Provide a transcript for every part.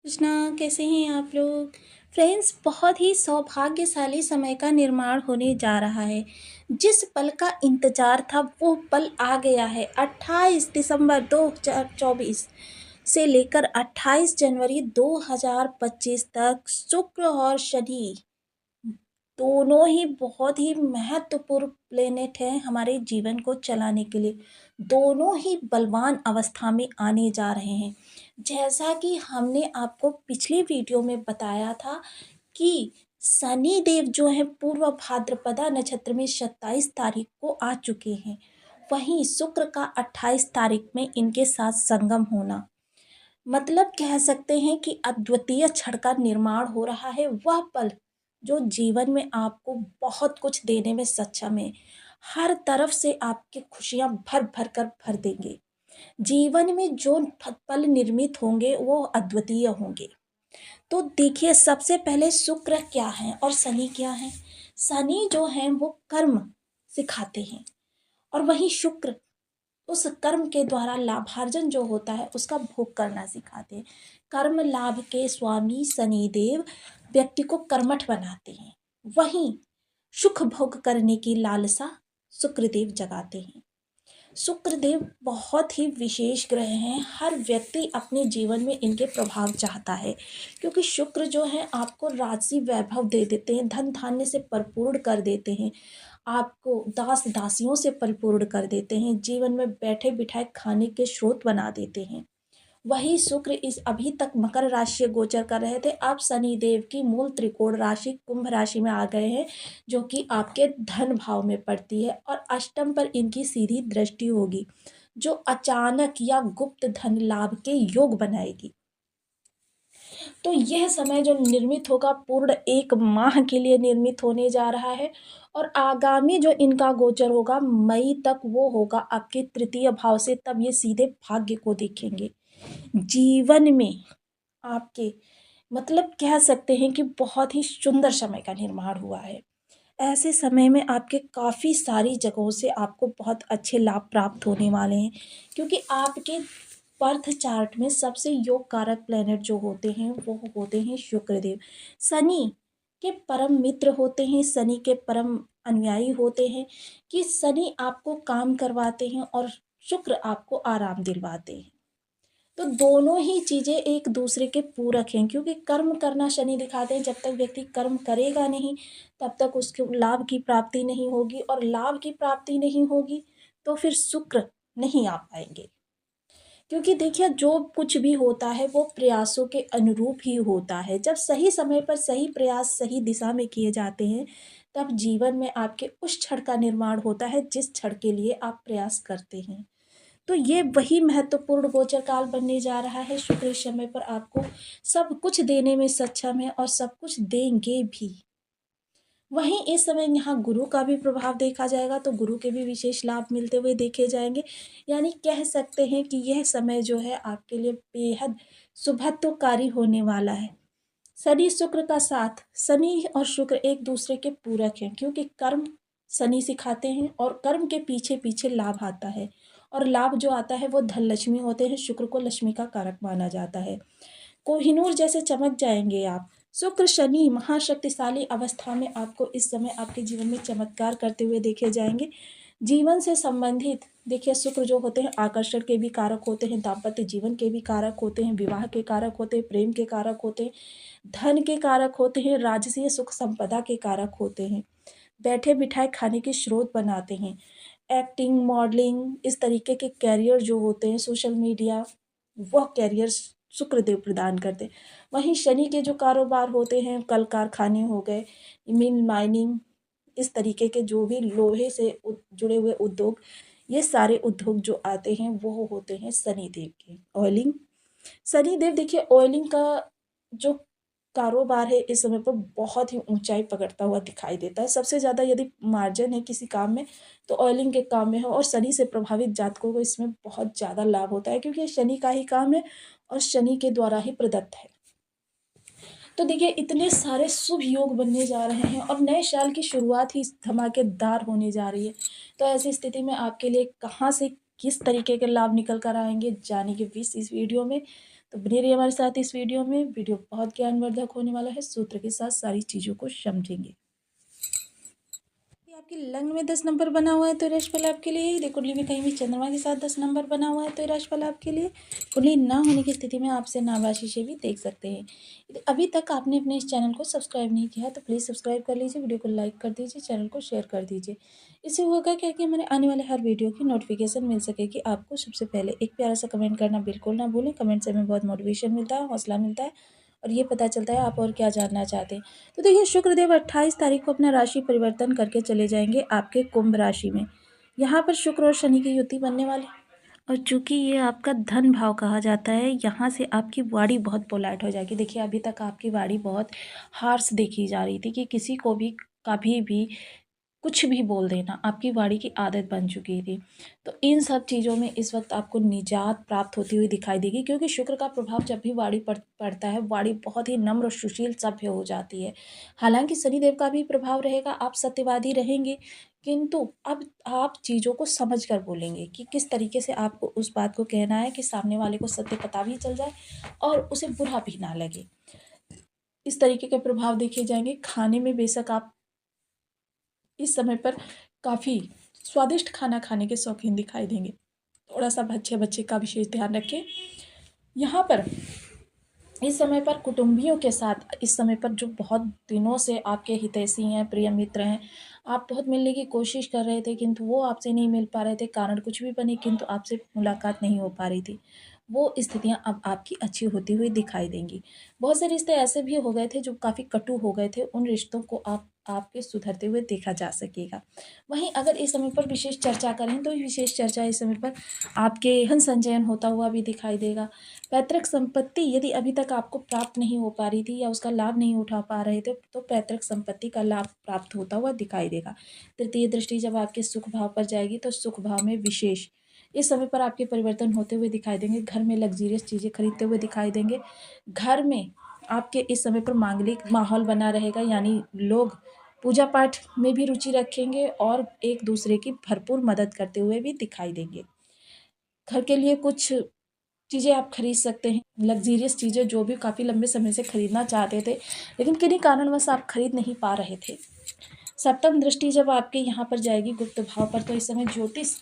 कृष्णा, कैसे हैं आप लोग? फ्रेंड्स, बहुत ही सौभाग्यशाली समय का निर्माण होने जा रहा है। जिस पल का इंतजार था वो पल आ गया है। 28 दिसंबर 2024 से लेकर 28 जनवरी 2025 तक शुक्र और शनि दोनों ही बहुत ही महत्वपूर्ण प्लेनेट हैं हमारे जीवन को चलाने के लिए। दोनों ही बलवान अवस्था में आने जा रहे हैं। जैसा कि हमने आपको पिछली वीडियो में बताया था कि शनि देव जो है पूर्व भाद्रपदा नक्षत्र में 27 तारीख को आ चुके हैं। वहीं शुक्र का 28 तारीख में इनके साथ संगम होना, मतलब कह सकते हैं कि अद्वितीय क्षण का निर्माण हो रहा है। वह पल जो जीवन में आपको बहुत कुछ देने में सक्षम है। हर तरफ से आपकी खुशियां भर भर कर भर देंगे। जीवन में जो पल निर्मित होंगे वो अद्वितीय होंगे। तो देखिए, सबसे पहले शुक्र क्या है और शनि क्या है। शनि जो है वो कर्म सिखाते हैं, और वहीं शुक्र उस कर्म के द्वारा लाभार्जन जो होता है उसका भोग करना सिखाते हैं। कर्म लाभ के स्वामी शनिदेव व्यक्ति को कर्मठ बनाते हैं। वहीं सुख भोग करने की लालसा शुक्रदेव जगाते हैं। शुक्रदेव बहुत ही विशेष ग्रह हैं। हर व्यक्ति अपने जीवन में इनके प्रभाव चाहता है, क्योंकि शुक्र जो है आपको राजसी वैभव दे देते हैं, धन धान्य से परिपूर्ण कर देते हैं, आपको दास दासियों से परिपूर्ण कर देते हैं, जीवन में बैठे बिठाए खाने के स्रोत बना देते हैं। वही शुक्र इस अभी तक मकर राशि गोचर कर रहे थे, अब शनि देव की मूल त्रिकोण राशि कुंभ राशि में आ गए हैं, जो कि आपके धन भाव में पड़ती है, और अष्टम पर इनकी सीधी दृष्टि होगी, जो अचानक या गुप्त धन लाभ के योग बनाएगी। तो यह समय जो निर्मित होगा पूर्ण 1 माह के लिए निर्मित होने जा रहा है, और आगामी जो इनका गोचर होगा मई तक वो होगा आपके तृतीय भाव से। तब ये सीधे भाग्य को देखेंगे। जीवन में आपके, मतलब कह सकते हैं कि बहुत ही सुंदर समय का निर्माण हुआ है। ऐसे समय में आपके काफ़ी सारी जगहों से आपको बहुत अच्छे लाभ प्राप्त होने वाले हैं, क्योंकि आपके बर्थ चार्ट में सबसे योग कारक प्लेनेट जो होते हैं वो होते हैं शुक्रदेव। शनि के परम मित्र होते हैं, शनि के परम अनुयायी होते हैं, कि शनि आपको काम करवाते हैं और शुक्र आपको आराम दिलवाते हैं। तो दोनों ही चीज़ें एक दूसरे के पूरक हैं, क्योंकि कर्म करना शनि दिखाते हैं। जब तक व्यक्ति कर्म करेगा नहीं तब तक उसके लाभ की प्राप्ति नहीं होगी, और लाभ की प्राप्ति नहीं होगी तो फिर शुक्र नहीं आ पाएंगे। क्योंकि देखिए, जो कुछ भी होता है वो प्रयासों के अनुरूप ही होता है। जब सही समय पर सही प्रयास सही दिशा में किए जाते हैं, तब जीवन में आपके उस क्षण का निर्माण होता है जिस क्षण के लिए आप प्रयास करते हैं। तो ये वही महत्वपूर्ण गोचर काल बनने जा रहा है। शुक्र इस समय पर आपको सब कुछ देने में सक्षम है और सब कुछ देंगे भी। वहीं इस समय यहाँ गुरु का भी प्रभाव देखा जाएगा, तो गुरु के भी विशेष लाभ मिलते हुए देखे जाएंगे। यानी कह सकते हैं कि यह समय जो है आपके लिए बेहद शुभत्वकारी होने वाला है। शनि शुक्र का साथ, शनि और शुक्र एक दूसरे के पूरक हैं, क्योंकि कर्म शनि सिखाते हैं और कर्म के पीछे पीछे लाभ आता है, और लाभ जो आता है वो धन लक्ष्मी होते हैं। शुक्र को लक्ष्मी का कारक माना जाता है। कोहिनूर जैसे चमक जाएंगे आप। शुक्र शनि महाशक्तिशाली अवस्था में आपको इस समय आपके जीवन में चमत्कार करते हुए देखे जाएंगे। जीवन से संबंधित देखिए, शुक्र जो होते हैं आकर्षण के भी कारक होते हैं, दाम्पत्य जीवन के भी कारक होते हैं, विवाह के कारक होते हैं, प्रेम के कारक होते हैं, धन के कारक होते हैं, राजसीय सुख संपदा के कारक होते हैं, बैठे बिठाए खाने के स्रोत बनाते हैं। एक्टिंग, मॉडलिंग, इस तरीके के कैरियर जो होते हैं, सोशल मीडिया, वह कैरियर शुक्रदेव प्रदान करते हैं। वहीं शनि के जो कारोबार होते हैं, कल कारखाने हो गए, मिल माइनिंग, इस तरीके के जो भी लोहे से जुड़े हुए उद्योग, ये सारे उद्योग जो आते हैं वो होते हैं शनिदेव के। ऑयलिंग, शनिदेव देखिए ऑयलिंग का जो कारोबार है इस समय पर बहुत ही ऊंचाई पकड़ता हुआ दिखाई देता है। सबसे ज़्यादा यदि मार्जिन है किसी काम में तो ऑयलिंग के काम में है, और शनि से प्रभावित जातकों को इसमें बहुत ज़्यादा लाभ होता है, क्योंकि ये शनि का ही काम है और शनि के द्वारा ही प्रदत्त है। तो देखिए, इतने सारे शुभ योग बनने जा रहे हैं और नए साल की शुरुआत ही धमाकेदार होने जा रही है। तो ऐसी स्थिति में आपके लिए कहाँ से किस तरीके के लाभ निकल कर आएंगे जाने के बीच इस वीडियो में। तो बने रहिए हमारे साथ इस वीडियो में। वीडियो बहुत ज्ञानवर्धक होने वाला है, सूत्र के साथ सारी चीज़ों को समझेंगे। आपकी लग्न में 10 नंबर बना हुआ है तो राशिफल आपके लिए। यदि कुंडली में कहीं भी चंद्रमा के साथ 10 नंबर बना हुआ है तो राशिफल आपके लिए। कुंडली ना होने की स्थिति में आपसे नाभाशी से भी देख सकते हैं। यदि अभी तक आपने अपने इस चैनल को सब्सक्राइब नहीं किया तो प्लीज़ सब्सक्राइब कर लीजिए, वीडियो को लाइक कर दीजिए, चैनल को शेयर कर दीजिए। इससे होगा क्या कि हमारे आने वाले हर वीडियो की नोटिफिकेशन मिल सकेगी आपको सबसे पहले। एक प्यारा सा कमेंट करना बिल्कुल ना भूलें, कमेंट से हमें बहुत मोटिवेशन मिलता है, हौसला मिलता है और ये पता चलता है आप और क्या जानना चाहते हैं। तो देखिए, शुक्रदेव 28 तारीख को अपना राशि परिवर्तन करके चले जाएंगे आपके कुंभ राशि में। यहाँ पर शुक्र और शनि की युति बनने वाली, और चूंकि ये आपका धन भाव कहा जाता है, यहाँ से आपकी वाणी बहुत पोलाइट हो जाएगी। देखिए, अभी तक आपकी वाणी बहुत हार्श देखी जा रही थी कि किसी को भी कभी भी कुछ भी बोल देना आपकी वाणी की आदत बन चुकी थी। तो इन सब चीज़ों में इस वक्त आपको निजात प्राप्त होती हुई दिखाई देगी, क्योंकि शुक्र का प्रभाव जब भी वाणी पर पड़ता है, वाणी बहुत ही नम्र और सुशील सभ्य हो जाती है। हालांकि शनिदेव का भी प्रभाव रहेगा, आप सत्यवादी रहेंगे, किंतु अब आप चीज़ों को समझ कर बोलेंगे कि किस तरीके से आपको उस बात को कहना है कि सामने वाले को सत्य पता भी चल जाए और उसे बुरा भी ना लगे। इस तरीके के प्रभाव देखे जाएंगे। खाने में बेशक आप इस समय पर काफ़ी स्वादिष्ट खाना खाने के शौकीन दिखाई देंगे। थोड़ा सा बच्चे बच्चे का विशेष ध्यान रखें। यहाँ पर इस समय पर कुटुंबियों के साथ, इस समय पर जो बहुत दिनों से आपके हितैषी हैं, प्रिय मित्र हैं, आप बहुत मिलने की कोशिश कर रहे थे किंतु वो आपसे नहीं मिल पा रहे थे, कारण कुछ भी बने किंतु आपसे मुलाकात नहीं हो पा रही थी, वो स्थितियां अब आपकी अच्छी होती हुई दिखाई देंगी। बहुत से रिश्ते ऐसे भी हो गए थे जो काफ़ी कटु हो गए थे, उन रिश्तों को आपके सुधरते हुए देखा जा सकेगा। वहीं अगर इस समय पर विशेष चर्चा करें तो विशेष चर्चा इस समय पर आपके धन संचयन होता हुआ भी दिखाई देगा। पैतृक संपत्ति यदि अभी तक आपको प्राप्त नहीं हो पा रही थी या उसका लाभ नहीं उठा पा रहे थे, तो पैतृक संपत्ति का लाभ प्राप्त होता हुआ दिखाई देगा। तृतीय दृष्टि जब आपके सुख भाव पर जाएगी तो सुख भाव में विशेष इस समय पर आपके परिवर्तन होते हुए दिखाई देंगे। घर में लग्जरियस चीज़ें खरीदते हुए दिखाई देंगे। घर में आपके इस समय पर मांगलिक माहौल बना रहेगा, यानी लोग पूजा पाठ में भी रुचि रखेंगे और एक दूसरे की भरपूर मदद करते हुए भी दिखाई देंगे। घर के लिए कुछ चीज़ें आप खरीद सकते हैं, लग्ज़रियस चीज़ें जो भी काफ़ी लंबे समय से खरीदना चाहते थे लेकिन किन्हीं कारणवश आप खरीद नहीं पा रहे थे। सप्तम दृष्टि जब आपके यहाँ पर जाएगी गुप्त भाव पर, तो इस समय ज्योतिष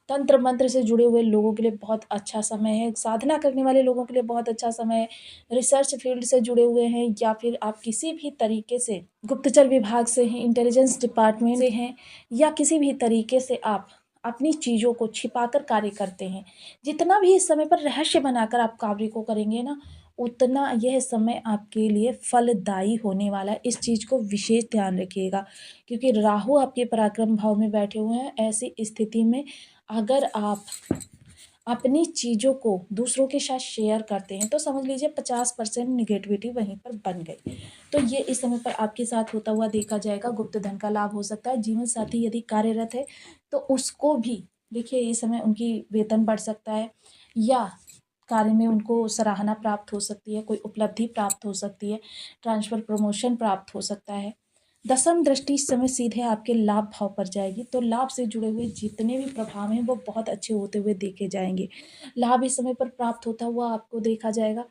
तंत्र मंत्र से जुड़े हुए लोगों के लिए बहुत अच्छा समय है। साधना करने वाले लोगों के लिए बहुत अच्छा समय है। रिसर्च फील्ड से जुड़े हुए हैं या फिर आप किसी भी तरीके से गुप्तचर विभाग से हैं, इंटेलिजेंस डिपार्टमेंट से हैं, या किसी भी तरीके से आप अपनी चीज़ों को छिपाकर कार्य करते हैं, जितना भी इस समय पर रहस्य बनाकर आप कार्य को करेंगे ना, उतना यह समय आपके लिए फलदायी होने वाला है। इस चीज़ को विशेष ध्यान रखिएगा, क्योंकि राहु आपके पराक्रम भाव में बैठे हुए हैं। ऐसी स्थिति में अगर आप अपनी चीज़ों को दूसरों के साथ शेयर करते हैं तो समझ लीजिए 50% निगेटिविटी वहीं पर बन गई। तो ये इस समय पर आपके साथ होता हुआ देखा जाएगा। गुप्त धन का लाभ हो सकता है। जीवन साथी यदि कार्यरत है तो उसको भी देखिए इस समय उनकी वेतन बढ़ सकता है, या कार्य में उनको सराहना प्राप्त हो सकती है, कोई उपलब्धि प्राप्त हो सकती है, ट्रांसफ़र प्रमोशन प्राप्त हो सकता है। दसम दृष्टि इस समय सीधे आपके लाभ भाव पर जाएगी, तो लाभ से जुड़े हुए जितने भी प्रभाव हैं वो बहुत अच्छे होते हुए देखे जाएंगे। लाभ इस समय पर प्राप्त होता हुआ आपको देखा जाएगा।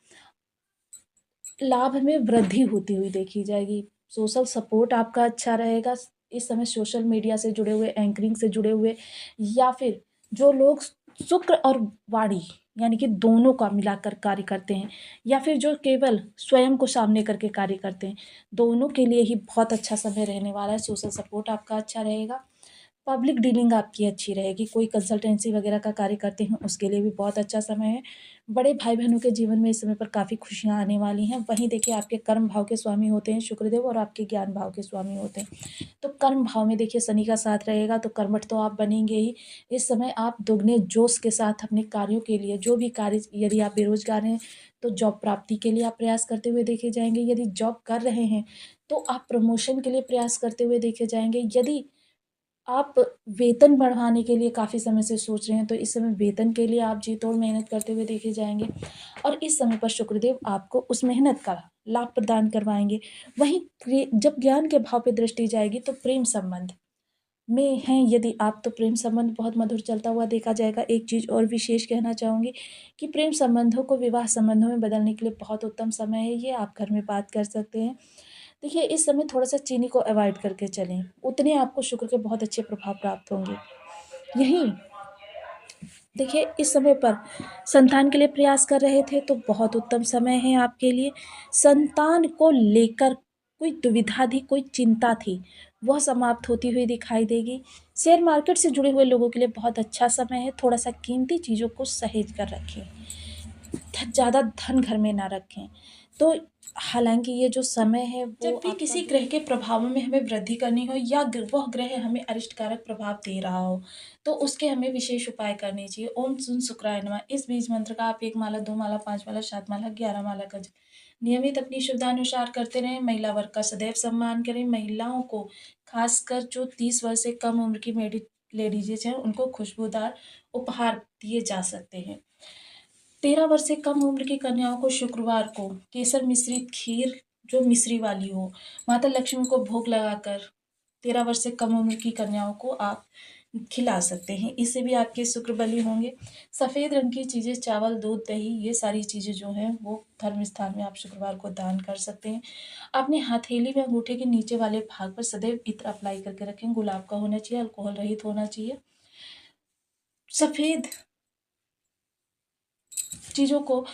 लाभ में वृद्धि होती हुई देखी जाएगी। सोशल सपोर्ट आपका अच्छा रहेगा। इस समय सोशल मीडिया से जुड़े हुए, एंकरिंग से जुड़े हुए, या फिर जो लोग शुक्र और वाणी यानी कि दोनों का मिलाकर कार्य करते हैं, या फिर जो केवल स्वयं को सामने करके कार्य करते हैं, दोनों के लिए ही बहुत अच्छा समय रहने वाला है। सोशल सपोर्ट आपका अच्छा रहेगा। पब्लिक डीलिंग आपकी अच्छी रहेगी। कोई कंसल्टेंसी वगैरह का कार्य करते हैं उसके लिए भी बहुत अच्छा समय है। बड़े भाई बहनों के जीवन में इस समय पर काफ़ी खुशियाँ आने वाली हैं। वहीं देखिए, आपके कर्म भाव के स्वामी होते हैं शुक्रदेव और आपके ज्ञान भाव के स्वामी होते हैं। तो कर्म भाव में देखिए शनि का साथ रहेगा, तो कर्मठ तो आप बनेंगे ही। इस समय आप दुगने जोश के साथ अपने कार्यों के लिए, जो भी कार्य, यदि आप बेरोजगार हैं तो जॉब प्राप्ति के लिए आप प्रयास करते हुए देखे जाएंगे। यदि जॉब कर रहे हैं तो आप प्रमोशन के लिए प्रयास करते हुए देखे जाएंगे। यदि आप वेतन बढ़वाने के लिए काफ़ी समय से सोच रहे हैं तो इस समय वेतन के लिए आप जी तोड़ मेहनत करते हुए देखे जाएंगे, और इस समय पर शुक्रदेव आपको उस मेहनत का लाभ प्रदान करवाएंगे। वहीं जब ज्ञान के भाव पे दृष्टि जाएगी तो प्रेम संबंध में हैं यदि आप, तो प्रेम संबंध बहुत मधुर चलता हुआ देखा जाएगा। एक चीज़ और विशेष कहना चाहूँगी कि प्रेम संबंधों को विवाह संबंधों में बदलने के लिए बहुत उत्तम समय है ये, आप घर में बात कर सकते हैं। देखिए, इस समय थोड़ा-सा चीनी को अवॉइड करके चलें, उतने आपको शुक्र के बहुत अच्छे प्रभाव प्राप्त होंगे। यहीं देखिए, इस समय पर संतान के लिए प्रयास कर रहे थे तो बहुत उत्तम समय है आपके लिए। संतान को लेकर कोई दुविधा थी, कोई चिंता थी, वह समाप्त होती हुई दिखाई देगी। शेयर मार्केट से जुड़े हुए लोगों के लिए बहुत अच्छा समय है, थोड़ा-सा कीमती चीज़ों को सहेज कर रखें। ज़्यादा धन घर में ना रखें। तो हालाँकि ये जो समय है वो जब भी किसी ग्रह के प्रभावों में हमें वृद्धि करनी हो या वह ग्रह हमें अरिष्टकारक प्रभाव दे रहा हो, तो उसके हमें विशेष उपाय करने चाहिए। ओम सुन शुक्राय नमः, इस बीज मंत्र का आप 1 माला, 2 माला, 5 माला, 7 माला, 11 माला का नियमित अपनी सुविधानुसार करते रहें। महिला वर्ग का सदैव सम्मान करें। महिलाओं को खासकर जो 30 वर्ष से कम उम्र की लेडीज़ हैं, उनको खुशबूदार उपहार दिए जा सकते हैं। 13 वर्ष से कम उम्र की कन्याओं को शुक्रवार को केसर मिश्रित खीर, जो मिश्री वाली हो, माता लक्ष्मी को भोग लगाकर 13 वर्ष से कम उम्र की कन्याओं को आप खिला सकते हैं। इससे भी आपके शुक्र बली होंगे। सफ़ेद रंग की चीज़ें, चावल, दूध, दही, ये सारी चीज़ें जो हैं वो धर्म स्थान में आप शुक्रवार को दान कर सकते हैं। अपने हथेली में अंगूठे के नीचे वाले भाग पर सदैव इत्र अप्लाई करके रखें। गुलाब का होना चाहिए, अल्कोहल रहित होना चाहिए। सफ़ेद चीज़ों को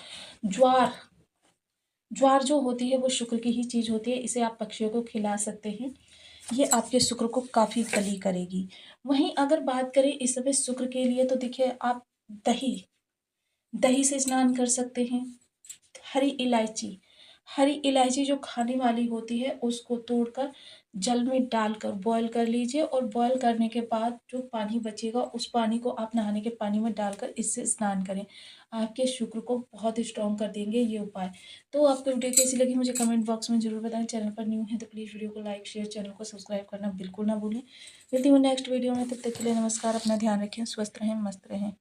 ज्वार ज्वार जो होती है वो शुक्र की ही चीज़ होती है, इसे आप पक्षियों को खिला सकते हैं। ये आपके शुक्र को काफ़ी बली करेगी। वहीं अगर बात करें इस समय शुक्र के लिए, तो देखिए आप दही दही से स्नान कर सकते हैं। हरी इलायची हरी इलायची जो खाने वाली होती है उसको तोड़कर जल में डालकर बॉयल कर लीजिए, और बॉयल करने के बाद जो पानी बचेगा उस पानी को आप नहाने के पानी में डालकर इससे स्नान करें। आपके शुक्र को बहुत स्ट्रॉन्ग कर देंगे ये उपाय। तो आपको वीडियो कैसी लगी मुझे कमेंट बॉक्स में ज़रूर बताएं। चैनल पर न्यू है तो प्लीज़ वीडियो को लाइक, शेयर, चैनल को सब्सक्राइब करना बिल्कुल ना भूलें। मिलती हूँ नेक्स्ट वीडियो में, तब तक के लिए नमस्कार। अपना ध्यान रखें, स्वस्थ रहें, मस्त रहें।